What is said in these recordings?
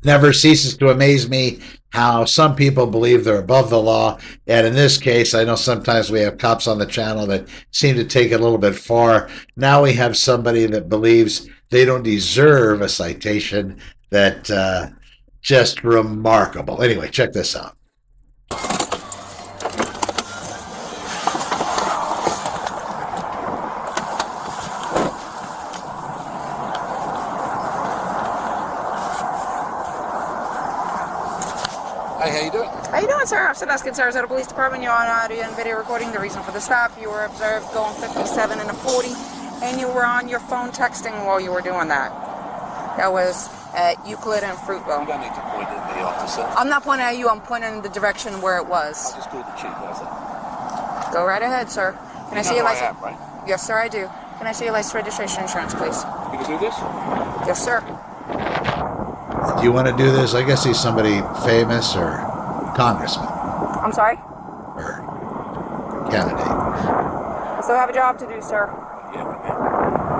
never ceases to amaze me how some people believe they're above the law. And in this case, I know sometimes we have cops on the channel that seem to take it a little bit far. Now we have somebody that believes they don't deserve a citation. That just remarkable. Anyway, check this out. Hey, how you doing? How you doing, sir? Officer Beskin, Sarasota Police Department. You're on audio and video recording. The reason for the stop, you were observed going 57 and a 40, and you were on your phone texting while you were doing that. That was at Euclid and Fruitville. You don't need to point at me, officer. I'm not pointing at you. I'm pointing in the direction where it was. I just called the chief, how's that? Go right ahead, sir. Can I see your I license? am, right? Yes, sir, I do. Can I see your license, registration, insurance, please? You can do this? Yes, sir. Do you want to do this? I guess he's somebody famous or congressman I'm sorry? or candidate. I still have a job to do, sir. Yeah, okay.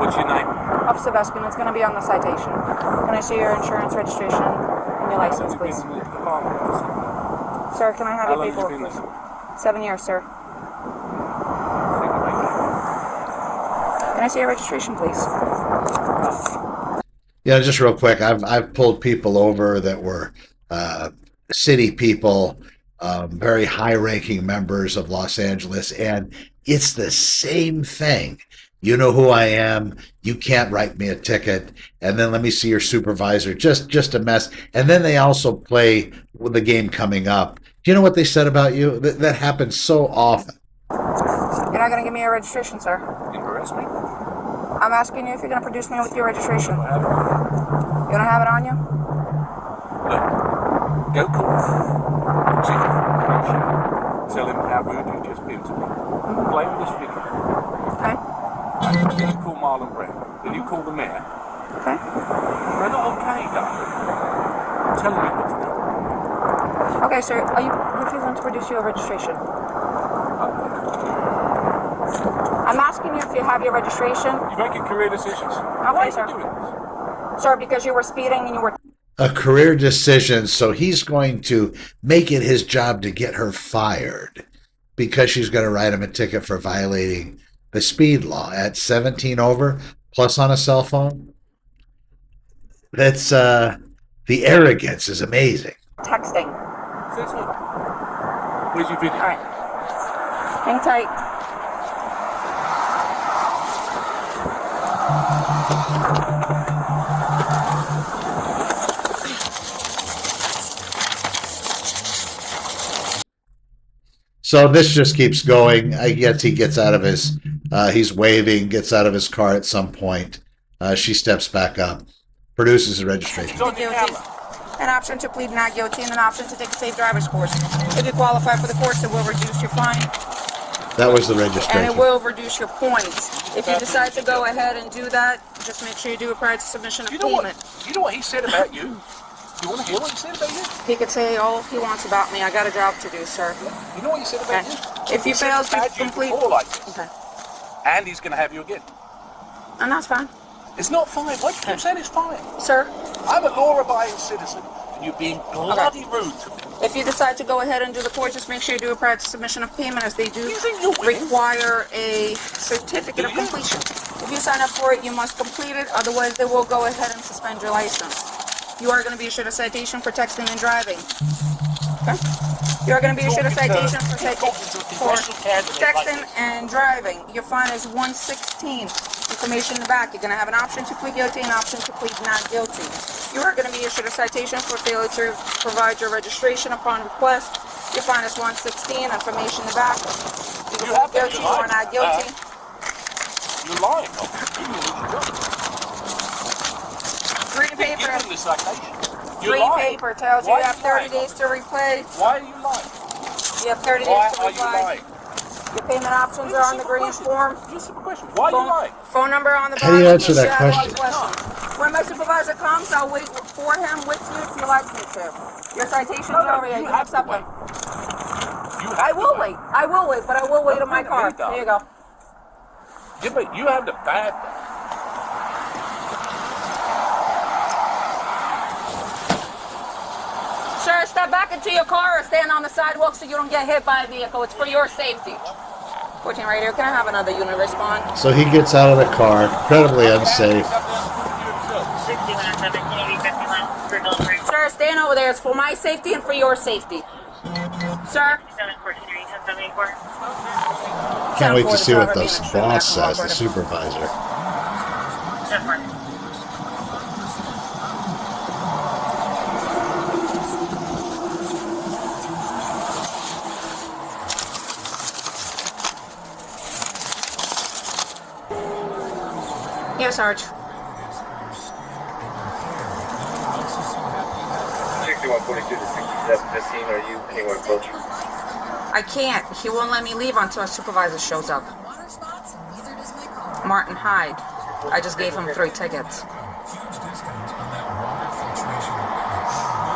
What's your name? Officer Beskin, it's going to be on the citation. Can I see your insurance, registration, and your license, How long please? have you been in the department, officer? Sir, can I have How your long have you paperwork, been please? there? 7 years, sir. Can I see your registration, please? Yeah, just real quick, I've pulled people over that were city people, very high-ranking members of Los Angeles, and it's the same thing. You know who I am. You can't write me a ticket. And then let me see your supervisor. Just a mess. And then they also play with the game coming up. Do you know what they said about you? That happens so often. You're not going to give me your registration, sir. You harass me? I'm asking you if you're going to produce me with your registration. I have it. You don't have it on you? Look, go call the chief. Tell him how rude you just been to me. Play with this video. Okay. Then you call Marlon Brown. Then you call the mayor. Okay. They're not okay, darling. I'm telling you what to do. Okay, sir. Are you refusing to produce your registration? I'm asking you if you have your registration. You're making career decisions. Why are Okay, you sir. doing this? Sir, because you were speeding and you were... A career decision, so he's going to make it his job to get her fired because she's going to write him a ticket for violating the speed law at 17 over, plus on a cell phone. That's, the arrogance is amazing. texting. Says what? Where's your video? All right. Hang tight. So this just keeps going. I guess he gets out of his, he's waving, gets out of his car at some point. She steps back up, produces his registration. Guilty. An option to plead not guilty and an option to take a safe driver's course. If you qualify for the course, it will reduce your fine That was the and registration. it will reduce your points. If you decide to go ahead and do that, just make sure you do it prior to submission of You know payment. what he said about you? You want to hear what he said about you? He could say all he wants about me. I got a job to do, sir. You know what he said about Okay. you? If you He said fail he's to had you complete... before like this. Okay. And he's going to have you again. And that's fine. It's not fine. Why do you keep saying it's fine? Sir, I'm a law-abiding citizen, and you're being bloody rude to me. if you decide to go ahead and do the course, just make sure you do it prior to submission of payment, as they do You think you're winning? require a certificate of Do you? completion. If you sign up for it, you must complete it, otherwise they will go ahead and suspend your license. You are going to be issued a citation for texting and driving. Okay? You are going to be issued a citation for texting and driving. Your fine is $116. Information in the back. You're going to have an option to plead guilty and an option to plead not guilty. You are going to be issued a citation for failure to provide your registration upon request. Your fine is $116. Information in the back. You can plead guilty or not guilty. You're lying. You need to do it. Green paper. Give him the citation. You're Green lying. paper tells you Why you are have 30 lying? days to repay. Why are you lying? You have 30 Why days to are you reply. lying? Your payment options are on the green form. Just a simple question. Why are you lying? Phone number on the How do bottom. you answer If that have any question? questions. When my supervisor comes, I'll wait for him with you if you like me to. Your citation's over here. You can accept them. I will wait. I will wait, but I will wait on my car. There you go. Yeah, but you have the bad. Sir, step back into your car or stand on the sidewalk so you don't get hit by a vehicle. It's for your safety. 14 right here. Can I have another unit respond? So he gets out of the car, incredibly unsafe. Sir, stand over there. It's for my safety and for your safety. Sir? Can't wait to see what the boss says, the supervisor. Yes, Sarge. 6142 to 6715, are you anywhere closer? I can't. He won't let me leave until a supervisor shows up. Martin Hyde. I just gave him 3 tickets.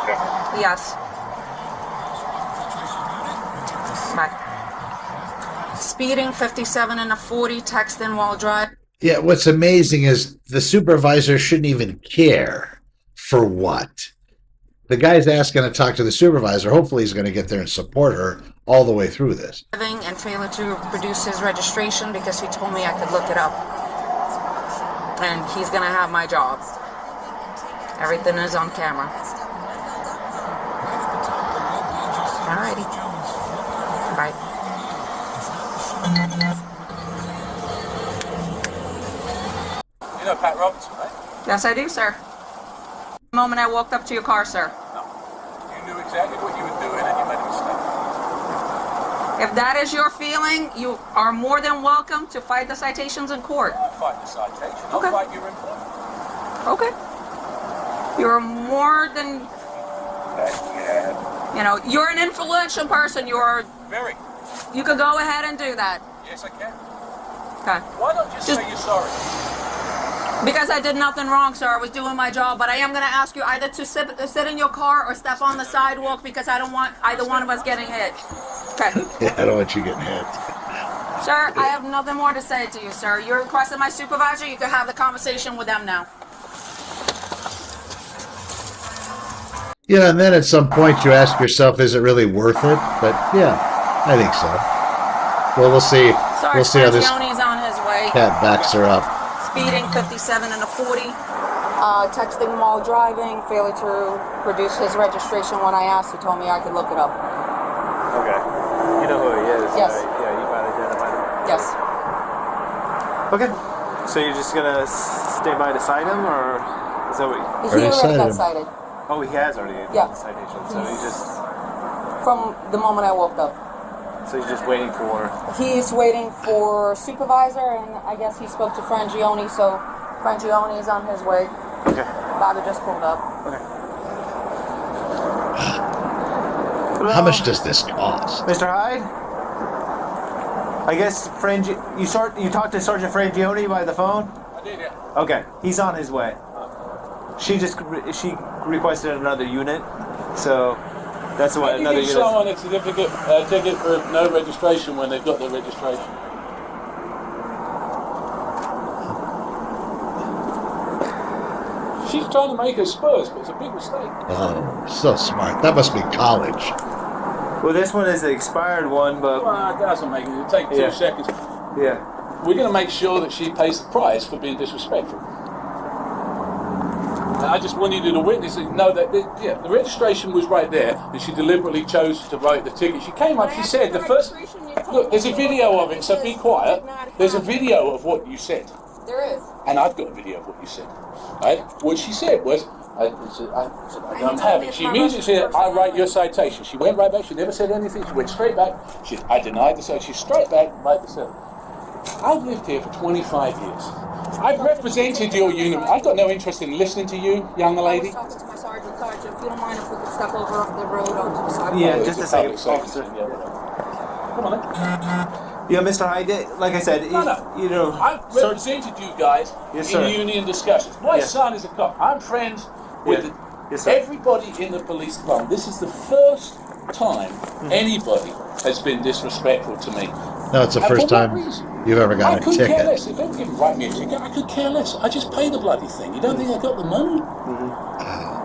Okay. Yes. Bye. Speeding 57 and a 40, texting while driving. Yeah, what's amazing is the supervisor shouldn't even care for what. The guy's asking to talk to the supervisor. Hopefully he's going to get there and support her all the way through this. And failed to produce his registration because he told me I could look it up. And he's going to have my job. Everything is on camera. Alrighty. Bye. You know Pat Robertson, right? Yes, I do, sir. The moment I walked up to your car, sir. No. You knew exactly what you were doing and you made a mistake. If that is your feeling, you are more than welcome to fight the citations in court. I'll fight the citation. I'll Okay. fight your employment. Okay. You're more than, you're an influential person. Very. You could go ahead and do that. Yes, I can. Okay. Why not just say you're sorry? Because I did nothing wrong, sir. I was doing my job. But I am going to ask you either to sit in your car or step on the sidewalk because I don't want either one of us getting hit. Okay. Yeah, I don't want you getting hit. Sir, I have nothing more to say to you, sir. You requested my supervisor. You can have the conversation with them now. Yeah, and then at some point you ask yourself, is it really worth it? But yeah, I think so. Well, we'll see. Sorry, We'll see how this Frangioni's on his way. cat backs her up. Speeding 57 and a 40. Texting while driving. Failure to produce his registration when I asked. He told me I could look it up. Okay. You know who he is? Yes. Right? Yeah, you found identified him? Yes. Okay. So you're just gonna stay by to cite him, or is that what you... He Already already got cited. cited. Oh, he has already Yeah. the citation, so he just... From the moment I walked up. So he's just waiting for... He's waiting for supervisor, and I guess he spoke to Frangioni, so Frangioni is on his way. Okay. Bobby just pulled up. Okay. How much does this cost? Mr. Hyde? I guess you talked to Sergeant Frangioni by the phone? I did, yeah. Okay, he's on his way. She requested another unit, so that's what How do another you give unit. someone a ticket for no registration when they've got their registration? She's trying to make her spurs, but it's a big mistake. Oh, so smart. That must be college. Well, this one is the expired one, but Well, it doesn't make it. It'll take 2 Yeah. seconds. yeah. We're going to make sure that she pays the price for being disrespectful. And I just wanted you to witness it. Know that the registration was right there, and she deliberately chose to write the ticket. She came up. She said the first. Look, there's a video of it, so be quiet. There's a video of what you said, There is. and I've got a video of what you said. Right? What she said was, I don't have it. She immediately said, I write your citation. She went right back. She never said anything. She went straight back. I denied the citation. She's straight back, right the center. I've lived here for 25 years. I've represented your unit. I've got no interest in listening to you, young lady. I was talking to my sergeant. Sergeant, if you don't mind if we could step over off the road onto the sidewalk. Yeah, It's just a public second, safety officer. thing, yeah, whatever. Come on, then. Yeah, Mr. Hyde, like I said, No. you know, I've represented you guys Yes, sir. in union discussions. My Yes. son is a cop. I'm friends with Yeah. Yes, sir. everybody in the police department. This is the first time anybody has been disrespectful to me. No, it's the And first for what time reason? you've ever I gotten a could care ticket. less. If anyone write me a ticket, I could care less. I just pay the bloody thing. You don't think I got the money?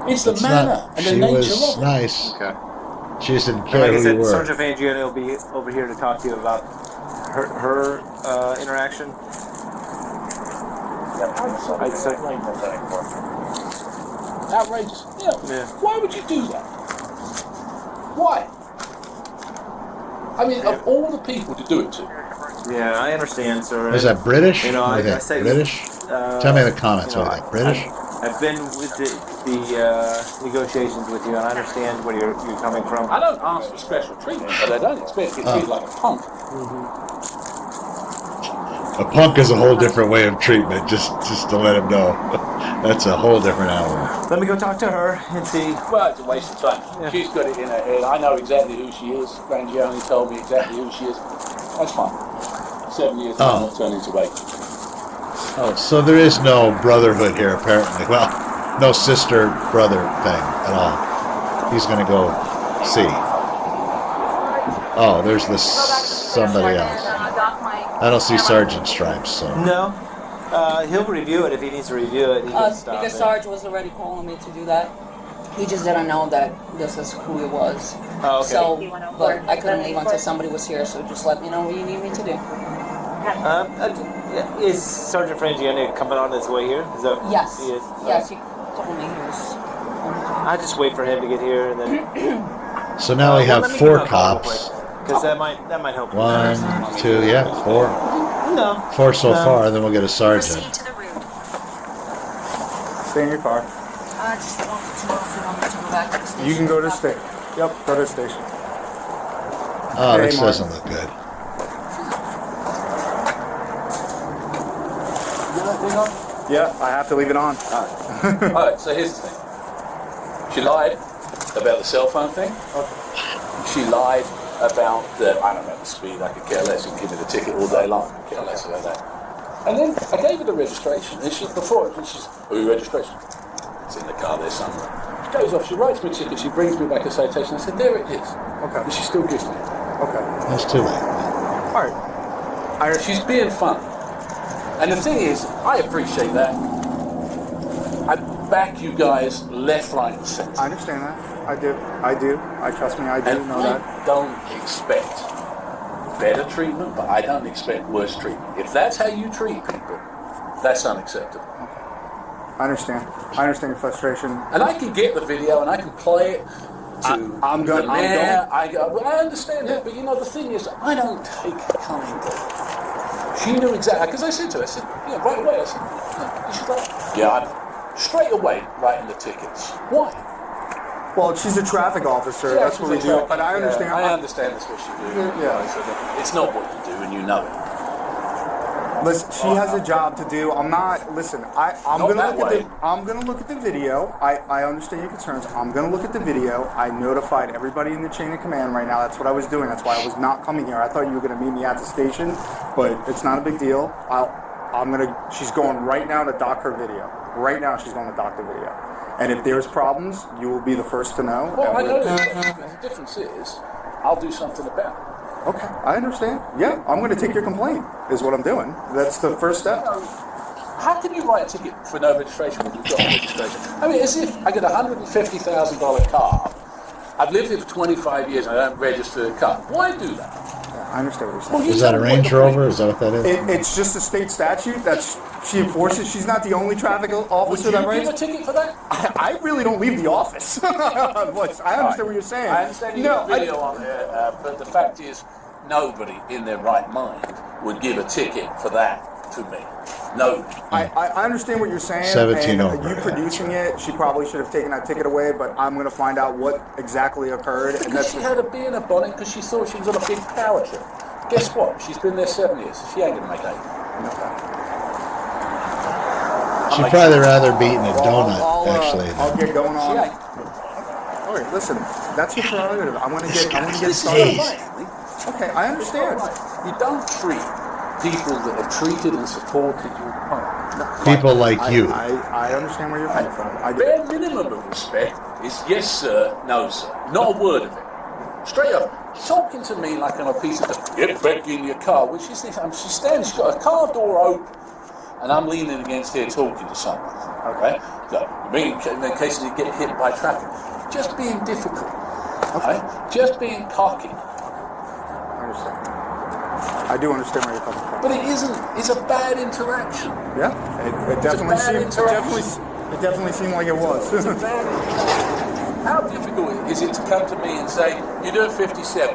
It's the It's manner not. and the She nature was of it. nice. Okay. She just didn't And care like I who you said, were. Sergeant Fangione will be over here to talk to you about her interaction. I'd say. Outrageous. Yeah. Why would you do that? Why? I mean, of all the people to do it to. Yeah, I understand, sir. Is that British? You know, What do you I think? said British? Tell me in the comments. you know, What do you think? British? I've been with the negotiations with you, and I understand where you're coming from. I don't ask for special treatment, but I don't expect to get treated like a punk. A punk is a whole different way of treatment. Just to let him know, that's a whole different animal. Let me go talk to her and see. Well, it's a waste of time. Yeah. She's got it in her head. I know exactly who she is. Rangione told me exactly who she is. That's fine. 7 years Oh. will not turn into 8. Oh, so there is no brotherhood here, apparently. Well, no sister-brother thing at all. He's going to go see. Oh, there's this somebody else. I don't see Sergeant Stripes, so. No, he'll review it if he needs to review it. He can stop Because it. Sarge was already calling me to do that. He just didn't know that this is who it was. Oh, okay. So, but I couldn't leave until somebody was here, so just let me know what you need me to do. Is Sergeant Frangione coming on his way here? Is that Yes. he is? Yes, he told me he was. I just wait for him to get here and then. So now we have let me 4 give him a call real cops. Because that might help. 1, 2, yeah, 4. No. 4 so No. far, then we'll get a sergeant. Proceed to the route. Stay in your car. I just wanted to know if you want me to go back to the station. You can go to the station. Yep, go to the station. Oh, Hey, this Mark. doesn't look good. Yeah, I have to leave it on. Alright, so here's the thing. She lied about the cell phone thing. She lied about the, I don't know, the speed. I could care less. You can give me the ticket all day long. I could care less about that. And then I gave her the registration. And she's, oh, your registration? It's in the car there somewhere. She goes off, she writes me a ticket, she brings me back a citation. I said, there it is. Okay. And she still gives me it. Okay. That's too late. All right. She's being fun. And the thing is, I appreciate that. I back you guys left, right, and centre. I understand that. I do. Trust me, I do And know I that. don't expect better treatment, but I don't expect worse treatment. If that's how you treat people, that's unacceptable. I understand. I understand your frustration. And I can get the video and I can play it to I'm the going- I'm mayor. going- I understand that, but you know, the thing is, I don't take kind of. She knew exactly, because I said to her, I said, yeah, right away, I said, yeah. And she's like, yeah, I know. Straight away, writing the tickets. Why? Well, she's a traffic officer. Yeah, That's what we she's do. exactly- But I understand. Yeah, I understand that's what she do. Yeah. So that it's not what you do, and you know it. Listen, she has a job to do. I'm not. Listen, I'm Not gonna that look way. at the. I'm gonna look at the video. I understand your concerns. I'm gonna look at the video. I notified everybody in the chain of command right now. That's what I was doing. That's why I was not coming here. I thought you were gonna meet me at the station, but it's not a big deal. She's going right now to dock her video. Right now, she's going to dock the video. And if there's problems, you will be the first to know. Well, I And know we'll- the difference is, I'll do something about it. Okay, I understand. Yeah, I'm going to take your complaint. Is what I'm doing. That's the first step. How can you write a ticket for no registration when you've got registration? I mean, as if I get a $150,000 car. I've lived here for 25 years and I don't register a car. Why do that? I understand what you're saying. Well, you Is that a tell me what Range the Rover? point Is that what that is? It's just a state statute that she enforces. She's not the only traffic Would officer you that give writes. a ticket for that? I really don't leave the office. I understand what you're saying. I understand you No, got video on there, but the fact is, nobody in their right mind would give a ticket for that to me. Nobody. I understand what you're saying. 17 and over. you producing it, she probably should have taken that ticket away. But I'm going to find out what exactly occurred. And Because that's she had a bee in her bonnet because she thought she was on a big power trip. Guess what? She's been there 7 years. She ain't gonna make 8. She'd probably rather be eating a donut, actually. I'll get going She on. ain't. All right, listen. That's your prerogative. I want to get This is started. your family. Okay, I understand. You don't treat people that have treated and supported your home. People like you. I understand where you're coming from. I do. Bare minimum of respect is yes sir, no sir. Not a word of it. Straight up. Talking to me like I'm a piece of get back in your car. When she stands, she's got a car door open. and I'm leaning against here talking to someone. Okay. So, in the cases you get hit by traffic, just being difficult. Okay. Just being cocky. I understand. I do understand where you're coming from. But it isn't. It's a bad interaction. Yeah, it definitely bad seemed. interaction. It definitely seemed like it was. It's a bad interaction. How difficult is it to come to me and say, "You do 57.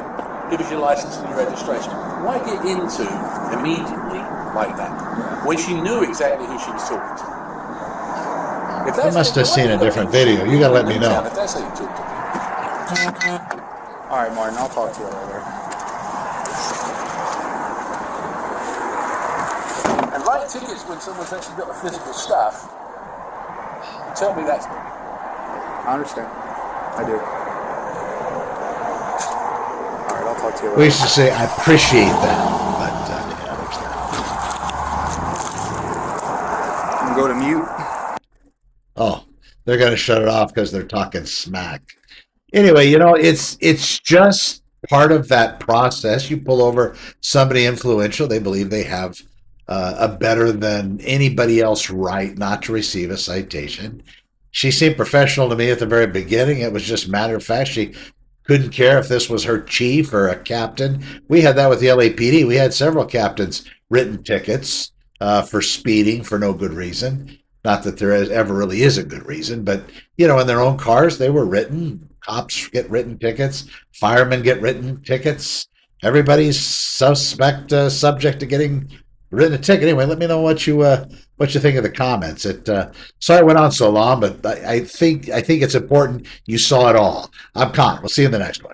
Give us your license and your registration"? Why get into immediately like that when she knew exactly who she was talking to? If I must have seen a different video. You gotta let me know. If that's how you talk to people. All right, Martin. I'll talk to you later. And write tickets when someone's actually got the physical stuff. Tell me that's me. I understand. I do. All right, I'll talk to you later. We used to say, I appreciate that, but You can go to mute. oh, they're going to shut it off because they're talking smack. Anyway, it's just part of that process. You pull over somebody influential, they believe they have a better than anybody else right not to receive a citation. She seemed professional to me at the very beginning. It was just matter of fact. She couldn't care if this was her chief or a captain. We had that with the LAPD. We had several captains written tickets for speeding for no good reason. Not that there ever really is a good reason, but, in their own cars, they were written. Cops get written tickets. Firemen get written tickets. Everybody's subject to getting written a ticket. Anyway, let me know what you think of the comments. Sorry it went on so long, but I think it's important you saw it all. I'm Connor. We'll see you in the next one.